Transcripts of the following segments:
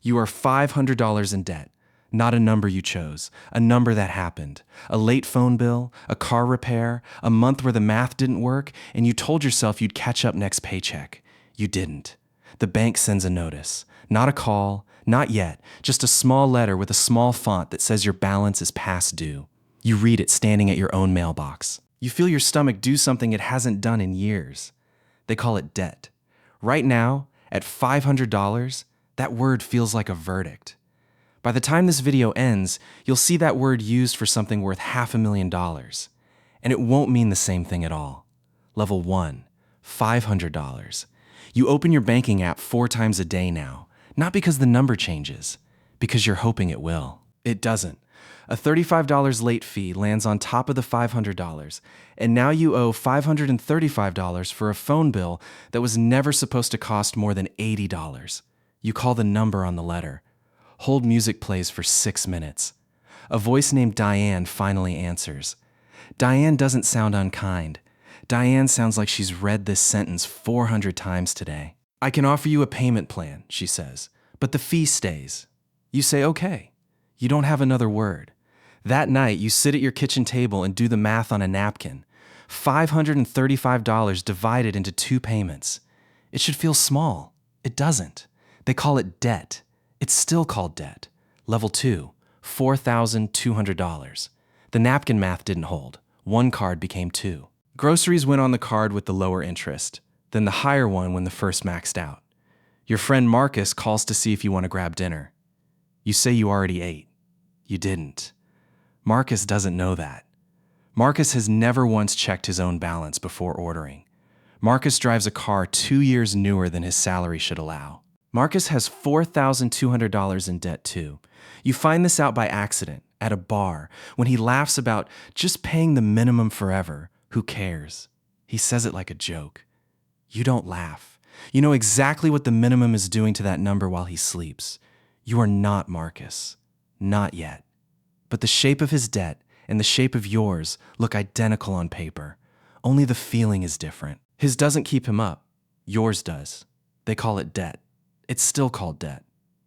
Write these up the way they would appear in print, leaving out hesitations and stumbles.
You are $500 in debt. Not a number you chose, a number that happened. A late phone bill, a car repair, a month where the math didn't work, and you told yourself you'd catch up next paycheck. You didn't. The bank sends a notice. Not a call, not yet, just a small letter with a small font that says your balance is past due. You read it standing at your own mailbox. You feel your stomach do something it hasn't done in years. They call it debt. Right now, at $500, that word feels like a verdict. By the time this video ends, you'll see that word used for something worth $500,000. And it won't mean the same thing at all. Level 1, $500. You open your banking app 4 times a day now, not because the number changes, because you're hoping it will. It doesn't. A $35 late fee lands on top of the $500, and now you owe $535 for a phone bill that was never supposed to cost more than $80. You call the number on the letter. Hold music plays for 6 minutes. A voice named Diane finally answers. Diane doesn't sound unkind. Diane sounds like she's read this sentence 400 times today. I can offer you a payment plan, she says, but the fee stays. You say, okay. You don't have another word. That night, you sit at your kitchen table and do the math on a napkin. $535 divided into 2 payments. It should feel small. It doesn't. They call it debt. It's still called debt. Level 2, $4,200. The napkin math didn't hold. 1 card became 2. Groceries went on the card with the lower interest, then the higher one when the first maxed out. Your friend Marcus calls to see if you want to grab dinner. You say you already ate. You didn't. Marcus doesn't know that. Marcus has never once checked his own balance before ordering. Marcus drives a car 2 years newer than his salary should allow. Marcus has $4,200 in debt too. You find this out by accident, at a bar, when he laughs about just paying the minimum forever. Who cares? He says it like a joke. You don't laugh. You know exactly what the minimum is doing to that number while he sleeps. You are not Marcus. Not yet. But the shape of his debt and the shape of yours look identical on paper. Only the feeling is different. His doesn't keep him up. Yours does. They call it debt. It's still called debt.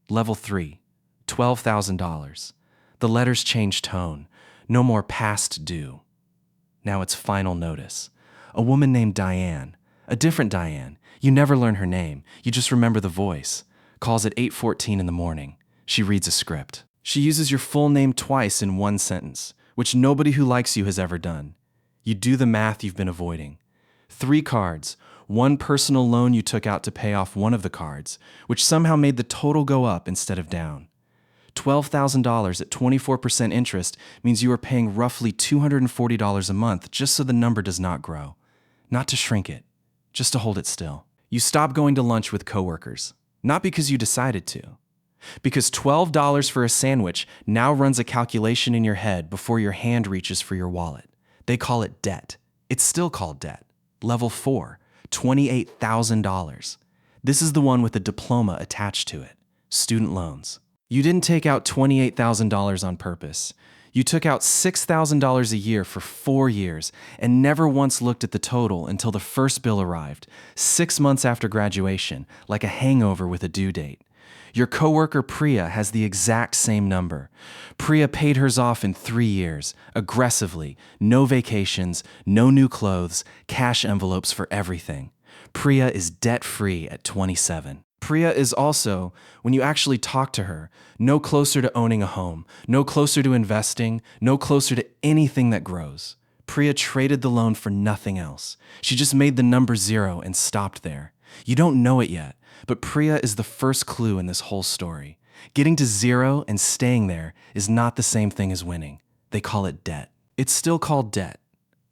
Level 3, $12,000. The letters change tone. No more past due. Now it's final notice. A woman named Diane. A different Diane. You never learn her name. You just remember the voice. Calls at 8:14 in the morning. She reads a script. She uses your full name twice in 1 sentence, which nobody who likes you has ever done. You do the math you've been avoiding. 3 cards. 1 personal loan you took out to pay off one of the cards, which somehow made the total go up instead of down. $12,000 at 24% interest means you are paying roughly $240 a month just so the number does not grow. Not to shrink it, just to hold it still. You stop going to lunch with coworkers, not because you decided to. Because $12 for a sandwich now runs a calculation in your head before your hand reaches for your wallet. They call it debt. It's still called debt. Level 4. $28,000. This is the one with a diploma attached to it. Student loans. You didn't take out $28,000 on purpose. You took out $6,000 a year for 4 years and never once looked at the total until the first bill arrived, 6 months after graduation, like a hangover with a due date. Your coworker Priya has the exact same number. Priya paid hers off in 3 years, aggressively, no vacations, no new clothes, cash envelopes for everything. Priya is debt-free at 27. Priya is also, when you actually talk to her, no closer to owning a home, no closer to investing, no closer to anything that grows. Priya traded the loan for nothing else. She just made the number 0 and stopped there. You don't know it yet, but Priya is the first clue in this whole story. Getting to 0 and staying there is not the same thing as winning. They call it debt. It's still called debt.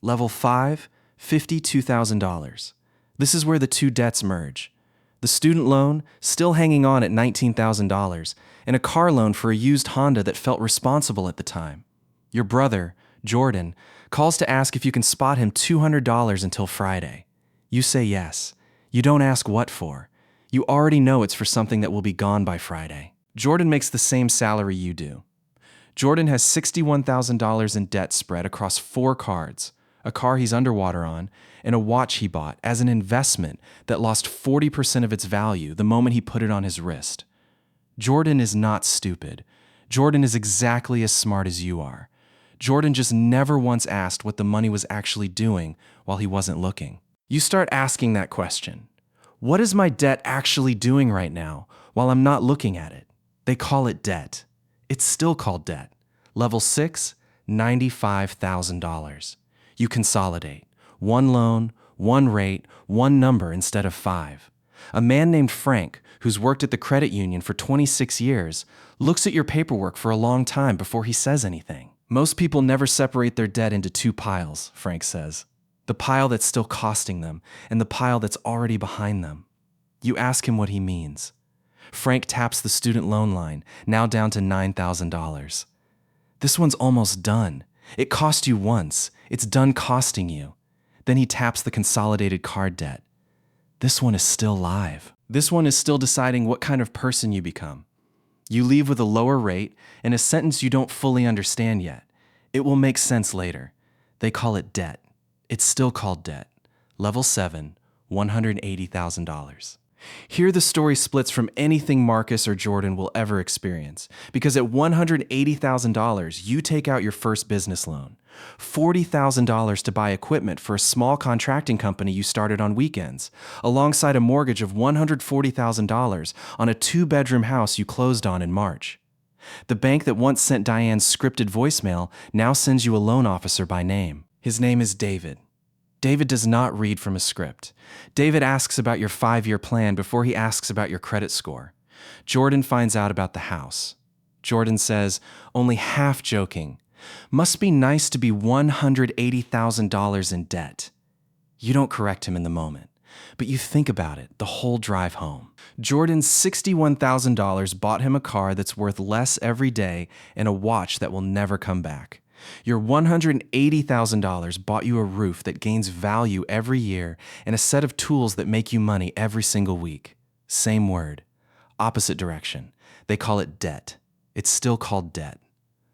Level 5, $52,000. This is where the 2 debts merge. The student loan, still hanging on at $19,000, and a car loan for a used Honda that felt responsible at the time. Your brother, Jordan, calls to ask if you can spot him $200 until Friday. You say yes. You don't ask what for. You already know it's for something that will be gone by Friday. Jordan makes the same salary you do. Jordan has $61,000 in debt spread across 4 cards, a car he's underwater on, and a watch he bought as an investment that lost 40% of its value the moment he put it on his wrist. Jordan is not stupid. Jordan is exactly as smart as you are. Jordan just never once asked what the money was actually doing while he wasn't looking. You start asking that question. What is my debt actually doing right now while I'm not looking at it? They call it debt. It's still called debt. Level 6, $95,000. You consolidate. One loan, one rate, one number instead of 5. A man named Frank, who's worked at the credit union for 26 years, looks at your paperwork for a long time before he says anything. Most people never separate their debt into 2 piles, Frank says. The pile that's still costing them and the pile that's already behind them. You ask him what he means. Frank taps the student loan line, now down to $9,000. This one's almost done. It cost you once. It's done costing you. Then he taps the consolidated card debt. This one is still live. This one is still deciding what kind of person you become. You leave with a lower rate and a sentence you don't fully understand yet. It will make sense later. They call it debt. It's still called debt. Level 7, $180,000. Here the story splits from anything Marcus or Jordan will ever experience, because at $180,000, you take out your first business loan, $40,000 to buy equipment for a small contracting company you started on weekends, alongside a mortgage of $140,000 on a 2-bedroom house you closed on in March. The bank that once sent Diane's scripted voicemail now sends you a loan officer by name. His name is David. David does not read from a script. David asks about your 5-year plan before he asks about your credit score. Jordan finds out about the house. Jordan says, only half joking, "Must be nice to be $180,000 in debt." You don't correct him in the moment, but you think about it the whole drive home. Jordan's $61,000 bought him a car that's worth less every day and a watch that will never come back. Your $180,000 bought you a roof that gains value every year and a set of tools that make you money every single week. Same word, opposite direction. They call it debt. It's still called debt.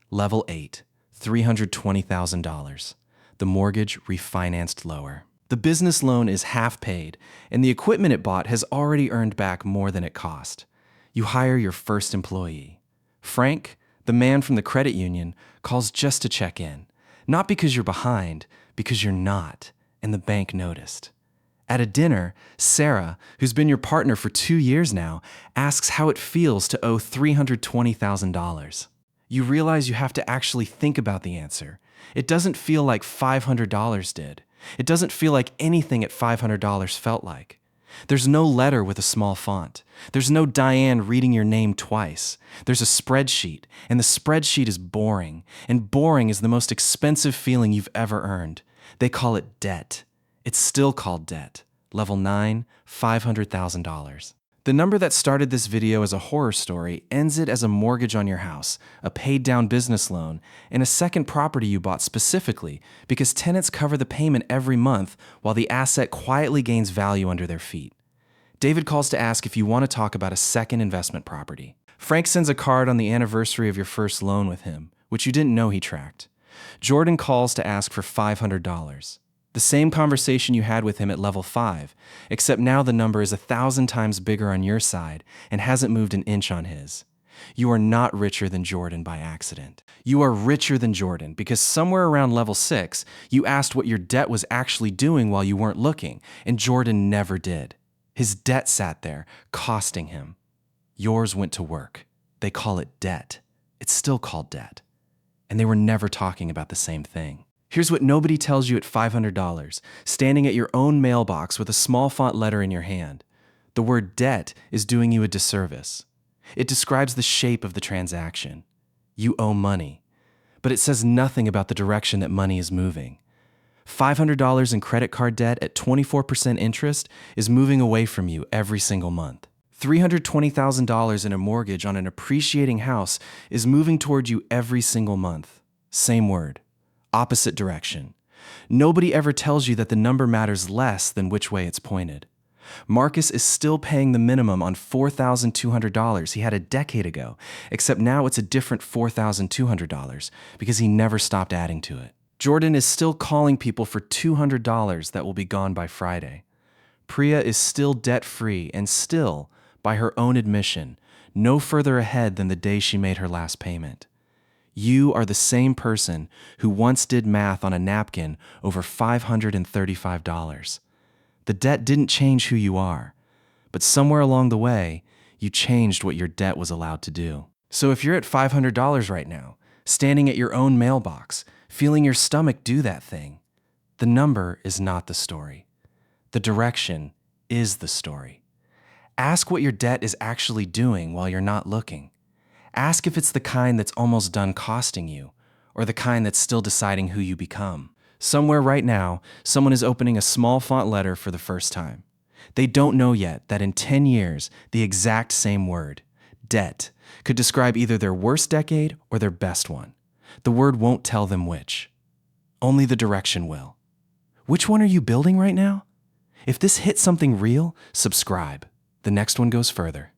Level 8, $320,000. The mortgage refinanced lower. The business loan is half paid, and the equipment it bought has already earned back more than it cost. You hire your first employee. Frank, the man from the credit union, calls just to check in. Not because you're behind, because you're not, and the bank noticed. At a dinner, Sarah, who's been your partner for 2 years now, asks how it feels to owe $320,000. You realize you have to actually think about the answer. It doesn't feel like $500 did. It doesn't feel like anything at $500 felt like. There's no letter with a small font. There's no Diane reading your name twice. There's a spreadsheet, and the spreadsheet is boring, and boring is the most expensive feeling you've ever earned. They call it debt. It's still called debt. Level 9, $500,000. The number that started this video as a horror story ends it as a mortgage on your house, a paid-down business loan, and a second property you bought specifically because tenants cover the payment every month while the asset quietly gains value under their feet. David calls to ask if you want to talk about a second investment property. Frank sends a card on the anniversary of your first loan with him, which you didn't know he tracked. Jordan calls to ask for $500. The same conversation you had with him at level 5, except now the number is 1,000 times bigger on your side and hasn't moved an inch on his. You are not richer than Jordan by accident. You are richer than Jordan because somewhere around level 6, you asked what your debt was actually doing while you weren't looking, and Jordan never did. His debt sat there, costing him. Yours went to work. They call it debt. It's still called debt. And they were never talking about the same thing. Here's what nobody tells you at $500, standing at your own mailbox with a small font letter in your hand. The word debt is doing you a disservice. It describes the shape of the transaction. You owe money, but it says nothing about the direction that money is moving. $500 in credit card debt at 24% interest is moving away from you every single month. $320,000 in a mortgage on an appreciating house is moving toward you every single month. Same word. Opposite direction. Nobody ever tells you that the number matters less than which way it's pointed. Marcus is still paying the minimum on $4,200 he had a decade ago, except now it's a different $4,200 because he never stopped adding to it. Jordan is still calling people for $200 that will be gone by Friday. Priya is still debt-free and still, by her own admission, no further ahead than the day she made her last payment. You are the same person who once did math on a napkin over $535. The debt didn't change who you are, but somewhere along the way, you changed what your debt was allowed to do. So if you're at $500 right now, standing at your own mailbox, feeling your stomach do that thing, the number is not the story. The direction is the story. Ask what your debt is actually doing while you're not looking. Ask if it's the kind that's almost done costing you, or the kind that's still deciding who you become. Somewhere right now, someone is opening a small font letter for the first time. They don't know yet that in 10 years, the exact same word, debt, could describe either their worst decade or their best one. The word won't tell them which. Only the direction will. Which one are you building right now? If this hit something real, subscribe. The next one goes further.